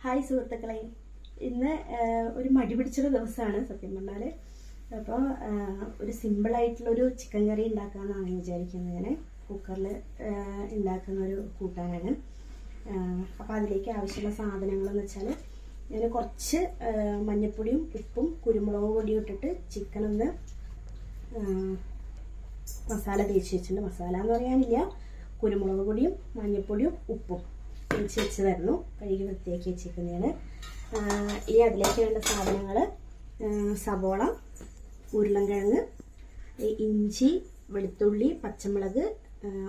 Hi സുഹൃത്തുക്കളെ, ഇന്ന് ഒരു മടി പിടിച്ചൊരു ദിവസമാണ് സത്യം പറഞ്ഞാൽ. അപ്പോൾ ഒരു സിമ്പിളായിട്ടുള്ളൊരു ചിക്കൻ കറി ഉണ്ടാക്കാമെന്നാണ് വിചാരിക്കുന്നത്. ഇങ്ങനെ കുക്കറിൽ ഉണ്ടാക്കുന്ന ഒരു കൂട്ടാനാണ്. അപ്പോൾ അതിലേക്ക് ആവശ്യമുള്ള സാധനങ്ങളെന്ന് വെച്ചാൽ ഞാൻ കുറച്ച് മഞ്ഞൾപ്പൊടിയും ഉപ്പും കുരുമുളക് പൊടിയും ഇട്ടിട്ട് ചിക്കൻ ഒന്ന് മസാല തേച്ച് വെച്ചിട്ടുണ്ട്. മസാല എന്ന് പറയാനില്ല, കുരുമുളക് പൊടിയും മഞ്ഞൾപ്പൊടിയും ഉപ്പും തേച്ച് വെച്ചതായിരുന്നു. കഴുകി വൃത്തിയാക്കി വെച്ചിരിക്കുന്നതാണ്. ഇനി അതിലേക്ക് വേണ്ട സാധനങ്ങൾ സവോള, ഉരുളൻകിഴങ്ങ്, ഇഞ്ചി, വെളുത്തുള്ളി, പച്ചമുളക്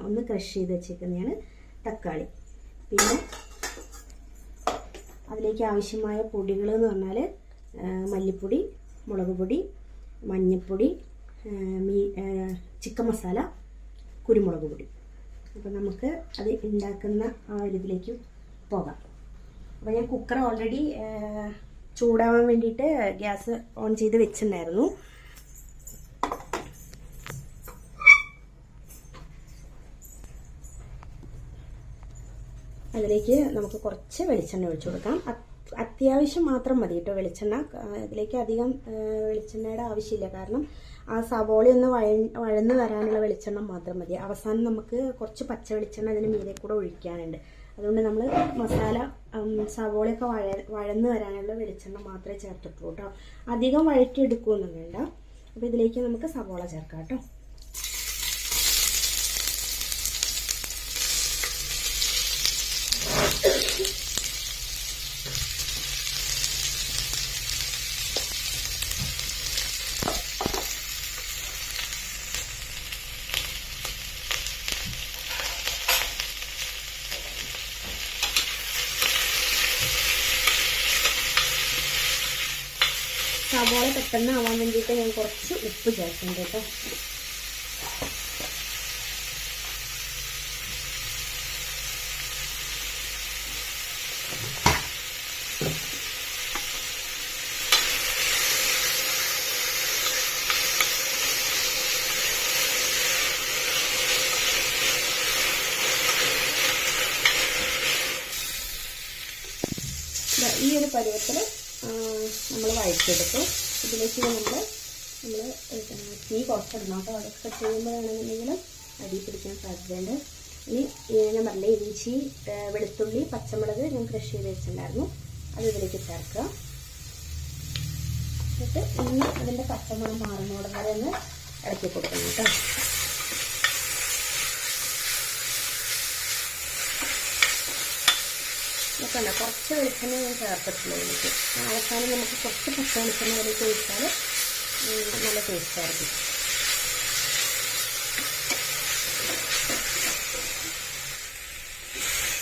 ഒന്ന് ക്രഷ് ചെയ്ത് വെച്ചിരിക്കുന്നതാണ്, തക്കാളി. പിന്നെ അതിലേക്ക് ആവശ്യമായ പൊടികൾ എന്ന് പറഞ്ഞാൽ മല്ലിപ്പൊടി, മുളക് പൊടി, മഞ്ഞൾപ്പൊടി, ചിക്കൻ മസാല, കുരുമുളക് പൊടി. അപ്പോൾ നമുക്ക് അത് ഉണ്ടാക്കുന്ന ആ ഒരു ഇതിലേക്ക് പോകാം. അപ്പോൾ ഞാൻ കുക്കർ ഓൾറെഡി ചൂടാവാൻ വേണ്ടിയിട്ട് ഗ്യാസ് ഓൺ ചെയ്ത് വെച്ചിട്ടുണ്ടായിരുന്നു. അതിലേക്ക് നമുക്ക് കുറച്ച് വെളിച്ചെണ്ണ ഒഴിച്ചു കൊടുക്കാം. അത്യാവശ്യം മാത്രം മതി കേട്ടോ വെളിച്ചെണ്ണ. ഇതിലേക്ക് അധികം വെളിച്ചെണ്ണയുടെ ആവശ്യമില്ല, കാരണം ആ സവോളയൊന്ന് വഴന്ന് വരാനുള്ള വെളിച്ചെണ്ണ മാത്രം മതി. അവസാനം നമുക്ക് കുറച്ച് പച്ച വെളിച്ചെണ്ണ അതിന് മീതെ കൂടെ ഒഴിക്കാനുണ്ട്. അതുകൊണ്ട് നമ്മൾ മസാല സവോളയൊക്കെ വഴന്ന് വരാനുള്ള വെളിച്ചെണ്ണ മാത്രമേ ചേർത്തിട്ടുള്ളൂ കേട്ടോ. അധികം വഴറ്റിയെടുക്കുകയൊന്നും വേണ്ട. അപ്പോൾ ഇതിലേക്ക് നമുക്ക് സവോള ചേർക്കാം കേട്ടോ. സവോള പെട്ടെന്ന് ആവാൻ വേണ്ടിയിട്ട് ഞാൻ കുറച്ച് ഉപ്പ് ചേർക്കുന്നുണ്ട് കേട്ടോ. ഈ ഒരു പരുവത്തിൽ നമ്മൾ വഴറ്റിയെടുക്കും. ഇതിലേക്ക് നമ്മൾ തീ കുറച്ചിടണം. അപ്പോൾ അതൊക്കെ ചെയ്യുമ്പോഴാണെന്നുണ്ടെങ്കിൽ അടി പിടിക്കാൻ സാധ്യതയുണ്ട്. ഇനി ഞാൻ പറഞ്ഞ ഇഞ്ചി, വെളുത്തുള്ളി, പച്ചമുളക് ഞാൻ ക്രഷ് ചെയ്ത് വെച്ചിട്ടുണ്ടായിരുന്നു, അത് ഇതിലേക്ക് ചേർക്കുക. എന്നിട്ട് ഇനി അതിൻ്റെ പച്ചമണം മാറുന്നോടെ വരെ ഒന്ന് ഇളക്കി കൊടുക്കണം കേട്ടോ. നോക്കണ്ട, കുറച്ച് വെളിച്ചെണ്ണ ഞാൻ ചേർത്തിട്ടുള്ളൂ എനിക്ക്. അവസാനം നമുക്ക് കുറച്ച് പച്ച വെളിച്ചെണ്ണ അതിലേക്ക് ഒഴിച്ചാൽ നല്ല ടേസ്റ്റായിരിക്കും.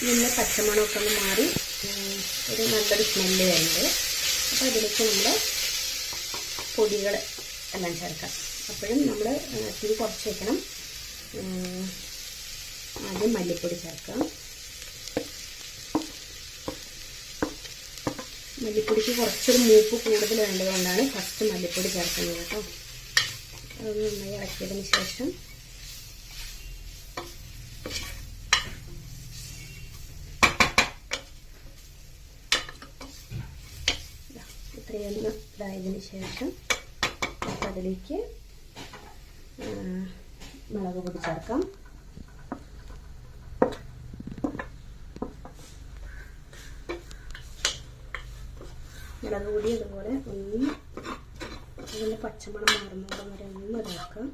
ഇതിൻ്റെ പച്ചമണമൊക്കെ ഒന്ന് മാറി ഒരു നല്ലൊരു സ്മെല്ല് വരുന്നുണ്ട്. അപ്പോൾ അതിലേക്ക് നമ്മൾ പൊടികൾ എല്ലാം ചേർക്കാം. അപ്പോഴും നമ്മൾ തീ കുറച്ച് വയ്ക്കണം. ആദ്യം മല്ലിപ്പൊടി ചേർക്കാം. മല്ലിപ്പൊടിക്ക് കുറച്ചൊരു മൂപ്പ് കൂടുതൽ വേണ്ടതുകൊണ്ടാണ് ഫസ്റ്റ് മല്ലിപ്പൊടി ചേർക്കുന്നത് കേട്ടോ. അതൊന്ന് നന്നായി ഇളക്കിയതിന് ശേഷം ഇത്രയൊന്ന് ഇതായതിന് ശേഷം നമുക്ക് അതിലേക്ക് മുളക് പൊടി ചേർക്കാം. മുളക് പൊടി അതുപോലെ ഒന്ന് അതിൻ്റെ പച്ചമണം മാറുന്നതോടെ വരെ ഒന്ന് ഇതാക്കാം.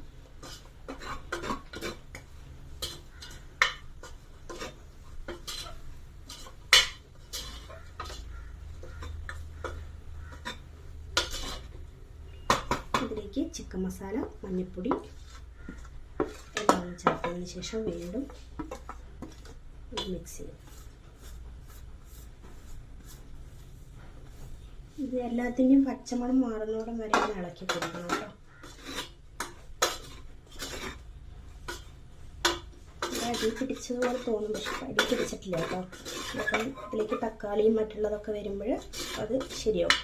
ഇതിലേക്ക് ചിക്കൻ മസാല, മഞ്ഞൾപ്പൊടി എല്ലാം ചേർത്തതിന് ശേഷം വീണ്ടും മിക്സ് ചെയ്യും. ഇത് എല്ലാത്തിൻ്റെയും പച്ചമണം മാറുന്നോടം വരെ ഒന്ന് ഇളക്കി കൊടുക്കണം കേട്ടോ. അടി പിടിച്ചതുപോലെ തോന്നും, പക്ഷെ അടി പിടിച്ചിട്ടില്ല കേട്ടോ. അപ്പം ഇതിലേക്ക് തക്കാളിയും മറ്റുള്ളതൊക്കെ വരുമ്പോൾ അത് ശരിയാവും.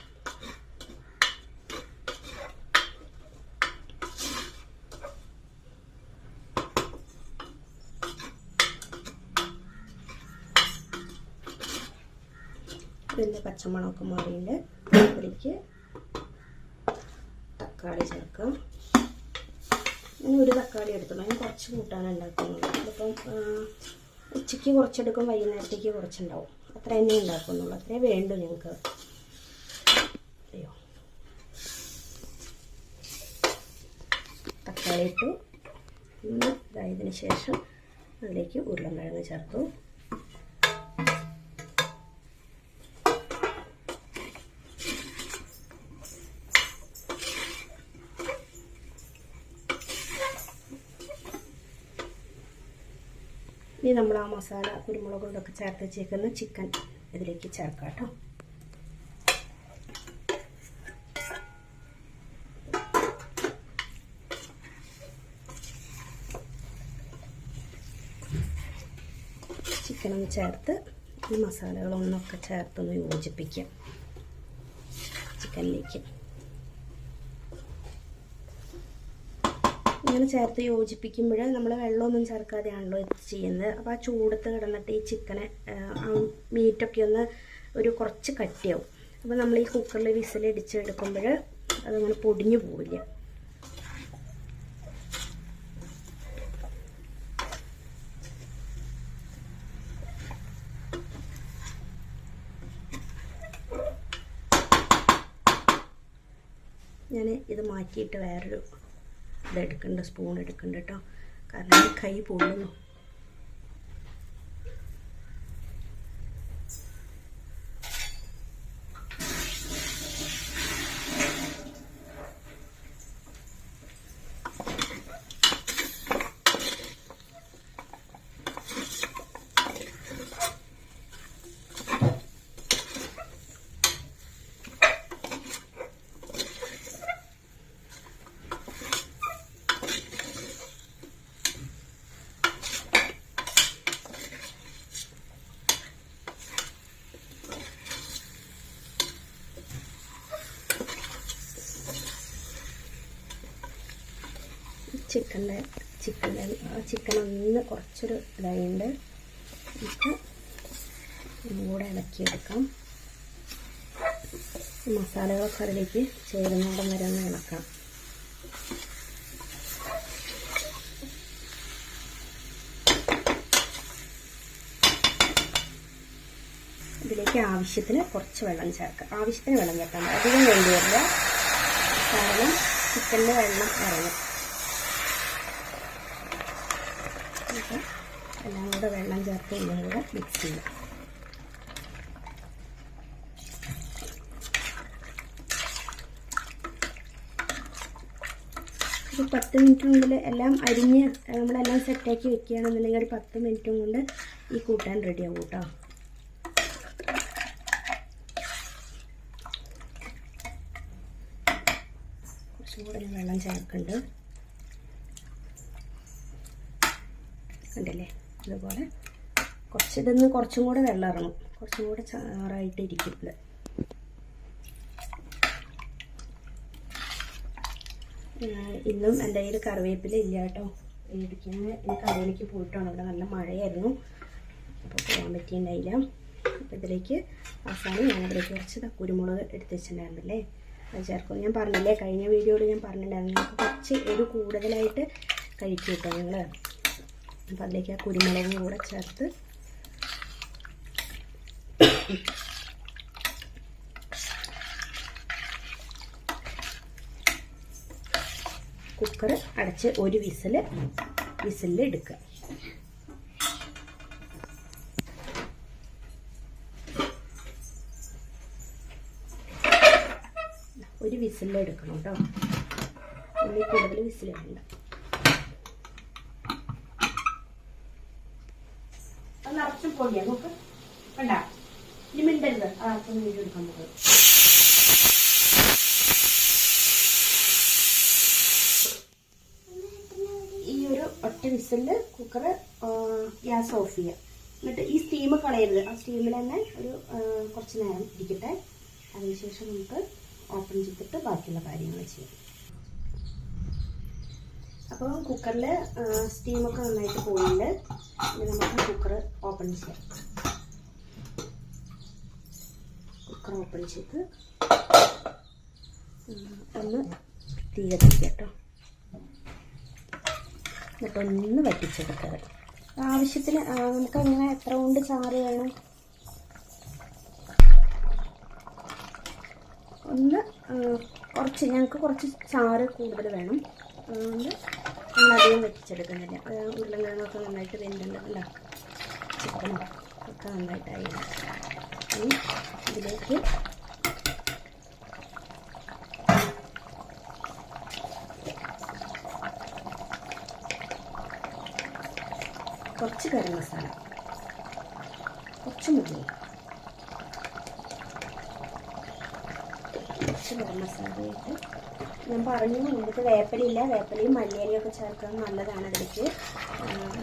ഇതിൻ്റെ പച്ചമണമൊക്കെ മാറിയിട്ട് അതിലേക്ക് തക്കാളി ചേർക്കാം. ഞാൻ ഒരു തക്കാളി എടുത്തുള്ളൂ, ഞാൻ കുറച്ച് കൂട്ടാനാണ് ഉണ്ടാക്കുന്നുള്ളൂ. അതിപ്പം ഉച്ചയ്ക്ക് കുറച്ചെടുക്കും, വൈകുന്നേരത്തേക്ക് കുറച്ചുണ്ടാവും. അത്ര തന്നെ ഉണ്ടാക്കുന്നുള്ളൂ, അത്രേ വേണ്ടു ഞങ്ങൾക്ക്. അയ്യോ, തക്കാളി ഇട്ടു. പിന്നെ ഇതായതിന് ശേഷം അതിലേക്ക് ഉരുളൻകിഴങ്ങ് ചേർത്തു. ഇനി നമ്മൾ ആ മസാല കുരുമുളക് കൊണ്ടൊക്കെ ചേർത്ത് വെച്ചേക്കുന്ന ചിക്കൻ ഇതിലേക്ക് ചേർക്കാം കേട്ടോ. ചിക്കനൊന്ന് ചേർത്ത് ഈ മസാലകളൊന്നൊക്കെ ചേർത്തൊന്ന് യോജിപ്പിക്കാം ചിക്കനിലേക്ക്. ഇങ്ങനെ ചേർത്ത് യോജിപ്പിക്കുമ്പോൾ നമ്മൾ വെള്ളമൊന്നും ചേർക്കാതെയാണല്ലോ ഇത് ചെയ്യുന്നത്. അപ്പോൾ ആ ചൂടത്ത് കിടന്നിട്ട് ഈ ചിക്കനെ മീറ്റൊക്കെ ഒന്ന് ഒരു കുറച്ച് കട്ടിയാവും. അപ്പോൾ നമ്മൾ ഈ കുക്കറിൽ വിസിലടിച്ചെടുക്കുമ്പോൾ അതങ്ങനെ പൊടിഞ്ഞു പോവില്ല. ഞാൻ ഇത് മാറ്റിയിട്ട് വേറൊരു ഇതെടുക്കുന്നുണ്ട്, സ്പൂൺ എടുക്കുന്നുണ്ട് കേട്ടോ, കാരണം എൻ്റെ കൈ പൊള്ളുന്നു. ചിക്കൻ ഒന്ന് കുറച്ചൊരു ഇതായതുകൊണ്ട് നമുക്ക് ഒന്നുകൂടെ ഇളക്കിയെടുക്കാം. മസാലകളൊക്കെ അതിലേക്ക് ചേരുന്നോടം വരെ ഒന്ന് ഇളക്കാം. ഇതിലേക്ക് ആവശ്യത്തിന് കുറച്ച് വെള്ളം ചേർക്കാം. ആവശ്യത്തിന് വെള്ളം ചേർക്കാം, അധികം വേണ്ടി വരില്ല, കാരണം ചിക്കനിൽ വെള്ളം ഇറങ്ങും. എല്ലാം കൂടെ വെള്ളം ചേർത്ത് എല്ലാം കൂടെ മിക്സ് ചെയ്യാം. ഒരു 10 മിനിറ്റിനുള്ളിൽ എല്ലാം അരിഞ്ഞ് നമ്മളെല്ലാം സെറ്റാക്കി വെക്കുകയാണെന്നുണ്ടെങ്കിൽ ഒരു 10 മിനിറ്റും കൊണ്ട് ഈ കൂട്ടാൻ റെഡിയാവും കേട്ടോ. കുറച്ചും കൂടെ ഞാൻ വെള്ളം ചേർക്കുന്നുണ്ട്, കണ്ടില്ലേ? അതുപോലെ ഇതിന്ന് കുറച്ചും കൂടെ വെള്ളം ഇറങ്ങും, കുറച്ചും കൂടെ ചാറായിട്ട് ഇരിക്കും ഇത്. ഇന്നും എൻ്റെ കയ്യിൽ കറിവേപ്പില ഇല്ല കേട്ടോ, മേടിക്കുന്ന കടയിലേക്ക് പോയിട്ടാണ്. ഇവിടെ നല്ല മഴയായിരുന്നു, അപ്പോൾ പോകാൻ പറ്റിയിട്ടുണ്ടായില്ല. അപ്പോൾ ഇതിലേക്ക് അവസാനം ഞാനതിലേക്ക് കുറച്ച് കുരുമുളക് എടുത്ത് വെച്ചിട്ടുണ്ടായിരുന്നില്ലേ, അത് ചേർക്കും. ഞാൻ പറഞ്ഞില്ലേ, കഴിഞ്ഞ വീഡിയോയിൽ ഞാൻ പറഞ്ഞിട്ടുണ്ടായിരുന്നു നിങ്ങൾക്ക് കുറച്ച് എരിവ് കൂടുതലായിട്ട് കഴിക്കും കേട്ടോ നിങ്ങൾ. അപ്പം അതിലേക്ക് ആ കുരുമുളകും കൂടെ ചേർത്ത് കുക്കർ അടച്ച് ഒരു വിസിലിൽ എടുക്കുക. ഒരു വിസിലിൽ എടുക്കണം കേട്ടോ, അതിൽ കൂടുതൽ വിസിൽ വേണ്ട. നിറച്ചും പൊടിയാ നോക്ക്, വേണ്ട ഇനി മിണ്ടരുത്. അതൊക്കെ വീഡിയോ എടുക്കാൻ പോകും. ഈ ഒരു ഒറ്റ വിസിലിൽ കുക്കർ ഗ്യാസ് ഓഫ് ചെയ്യുക. എന്നിട്ട് ഈ സ്റ്റീം കളയരുത്, ആ സ്റ്റീമിൽ തന്നെ ഒരു കുറച്ച് നേരം ഇരിക്കട്ടെ. അതിനുശേഷം നമുക്ക് ഓപ്പൺ ചെയ്തിട്ട് ബാക്കിയുള്ള കാര്യങ്ങൾ ചെയ്യാം. അപ്പോൾ കുക്കറിൽ സ്റ്റീമൊക്കെ നന്നായിട്ട് പോയിട്ടുണ്ട്. ഇനി നമുക്ക് കുക്കർ ഓപ്പൺ ചെയ്യാം. കുക്കർ ഓപ്പൺ ചെയ്ത് ഒന്ന് തീ കത്തിക്കുക കേട്ടോ. എന്നിട്ടൊന്ന് വറ്റിച്ചെടുക്കുക. ആവശ്യത്തിന് നമുക്കങ്ങനെ എത്ര കൊണ്ട് ചാറ് വേണം ഒന്ന് കുറച്ച്, ഞങ്ങൾക്ക് കുറച്ച് ചാറ് കൂടുതൽ വേണം. അതുകൊണ്ട് നമ്മളധികം വറ്റിച്ചെടുക്കുന്നില്ല. ഉരുളക്കിഴങ്ങൊക്കെ നന്നായിട്ട് വെന്തുണ്ടല്ലോ, ചിക്കനും ഒക്കെ നന്നായിട്ടായി. ഇനി ഇതിലേക്ക് കുറച്ച് ഗരം മസാല, കുറച്ച് മുളക്, കുറച്ച് ഗരം മസാല ഇട്ട് ഞാൻ പറഞ്ഞു നിങ്ങൾക്ക് വേപ്പിലയില്ല, വേപ്പിലയും മല്ലിയിലയും ഒക്കെ ചേർക്കാൻ നല്ലതാണ്. അതിലേക്ക്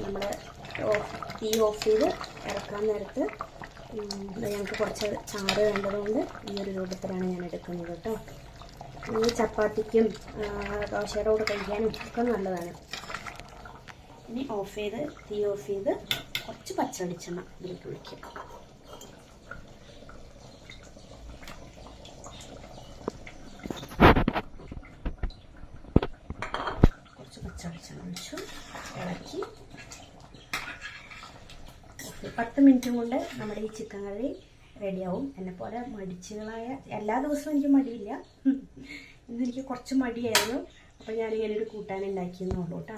നമ്മൾ തീ ഓഫ് ചെയ്ത് ഇറക്കാൻ നേരത്ത് ഞങ്ങൾക്ക് കുറച്ച് ചാറ് വേണ്ടതുകൊണ്ട് ഈ ഒരു രൂപത്തിലാണ് ഞാൻ എടുക്കുന്നത് കേട്ടോ. ഈ ചപ്പാത്തിക്കും ദോശയുടെ കൂടെ കഴിക്കാനും ഒക്കെ നല്ലതാണ്. ഇനി തീ ഓഫ് ചെയ്ത് കുറച്ച് പച്ചവെളിച്ചെണ്ണ ഇതിലേക്ക് ഒഴിക്കും. കുറച്ച് പച്ചവെളിച്ചെണ്ണ ഒഴിച്ചു ഇളക്കി 10 മിനിറ്റും കൊണ്ട് നമ്മുടെ ഈ ചിക്കൻ കറി റെഡിയാവും. എന്നെപ്പോലെ മടിച്ചുകളായ, എല്ലാ ദിവസവും എനിക്ക് മടിയില്ല, ഇന്നെനിക്ക് കുറച്ച് മടിയായിരുന്നു. അപ്പോൾ ഞാനിങ്ങനെ ഒരു കൂട്ടാൻ ഉണ്ടാക്കിയെന്നുള്ളൂ കേട്ടോ.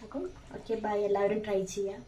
അപ്പം ഓക്കെ, ബൈ. എല്ലാവരും ട്രൈ ചെയ്യാം.